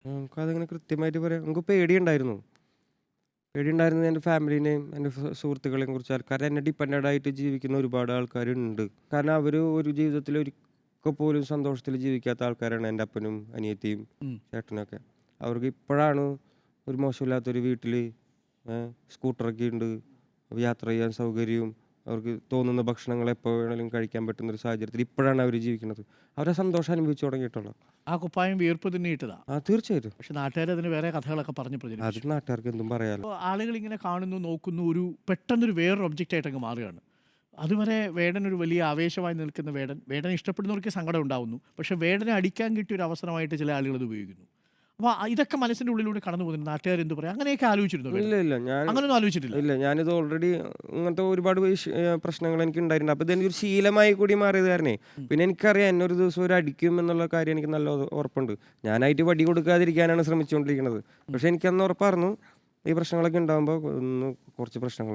നമുക്കതങ്ങനെ കൃത്യമായിട്ട് പറയാം. നമുക്ക് പേടിയുണ്ടായിരുന്നു. പേടിയുണ്ടായിരുന്നത് എൻ്റെ ഫാമിലീനെയും എൻ്റെ സുഹൃത്തുക്കളെയും കുറിച്ചാണ്. കാരണം എന്നെ ഡിപ്പെൻഡൻ്റ് ആയിട്ട് ജീവിക്കുന്ന ഒരുപാട് ആൾക്കാരുണ്ട്. കാരണം അവര് ഒരു ജീവിതത്തിൽ ഒരിക്കൽ പോലും സന്തോഷത്തിൽ ജീവിക്കാത്ത ആൾക്കാരാണ് എൻ്റെ അപ്പനും അനിയത്തിയും ഉം. ചേട്ടനൊക്കെ. അവർക്ക് ഇപ്പോഴാണ് ഒരു മോശമില്ലാത്തൊരു വീട്ടിൽ സ്കൂട്ടറൊക്കെ ഉണ്ട്. യാത്ര ചെയ്യാൻ സൗകര്യവും അവർക്ക് തോന്നുന്ന ഭക്ഷണങ്ങൾ എപ്പോൾ വേണമെങ്കിലും കഴിക്കാൻ പറ്റുന്ന ഒരു സാഹചര്യത്തിൽ ഇപ്പോഴാണ് അവർ ജീവിക്കുന്നത്. അവരെ സന്തോഷം അനുഭവിച്ചു തുടങ്ങിയിട്ടുള്ളത്. ആ കുപ്പായം വിയർപ്പ് തിന്നിയിട്ടതാ. തീർച്ചയായിട്ടും. പക്ഷെ നാട്ടുകാർ അതിന് വേറെ കഥകളൊക്കെ പറഞ്ഞ് അത് പ്രചരിപ്പിച്ചു. നാട്ടുകാർക്ക് എന്തും പറയാലോ. അപ്പോൾ ആളുകൾ ഇങ്ങനെ കാണുന്നു, നോക്കുന്നു, ഒരു പെട്ടെന്നൊരു വേറൊരു ഒബ്ജക്റ്റ് ആയിട്ടങ്ങ് മാറുകയാണ്. അതുവരെ വേടൻ ഒരു വലിയ ആവേശമായി നിൽക്കുന്ന വേടനെ ഇഷ്ടപ്പെടുന്നവർക്ക് സങ്കടം ഉണ്ടാവുന്നു. പക്ഷേ വേടനെ അടിക്കാൻ കിട്ടിയ ഒരു അവസരമായിട്ട് ചില ആളുകൾ അത് ഉപയോഗിക്കുന്നു. അപ്പോൾ ഇതൊക്കെ മനസ്സിൻ്റെ ഉള്ളിലൂടെ കടന്നു പോകുന്നു. നാട്ടുകാർ എന്ത് പറയും? അങ്ങനെയൊക്കെ ആലോചിച്ചിരുന്നു വേടൻ? ഇല്ല, ഇല്ല. അങ്ങനെയൊന്നും ആലോചിച്ചിട്ടില്ല. ഇല്ല. ഞാനിത് ഓൾറെഡി ഇങ്ങനത്തെ ഒരുപാട് പ്രശ്നങ്ങൾ എനിക്ക് ഉണ്ടായിട്ടുണ്ട്. അപ്പോൾ ഇതെനിക്കൊരു ശീലമായി കൂടി മാറിയത് കാരണേ. പിന്നെ എനിക്കറിയാം എന്നെ ഒരു ദിവസം അടിക്കും എന്നുള്ള കാര്യം എനിക്ക് നല്ല ഉറപ്പുണ്ട്. ഞാനായിട്ട് വടി കൊടുക്കാതിരിക്കാനാണ് ശ്രമിച്ചുകൊണ്ടിരിക്കുന്നത്. പക്ഷേ എനിക്കന്ന് ഉറപ്പായിരുന്നു ഈ പ്രശ്നങ്ങളൊക്കെ ഉണ്ടാകുമ്പോൾ കുറച്ച് പ്രശ്നങ്ങൾ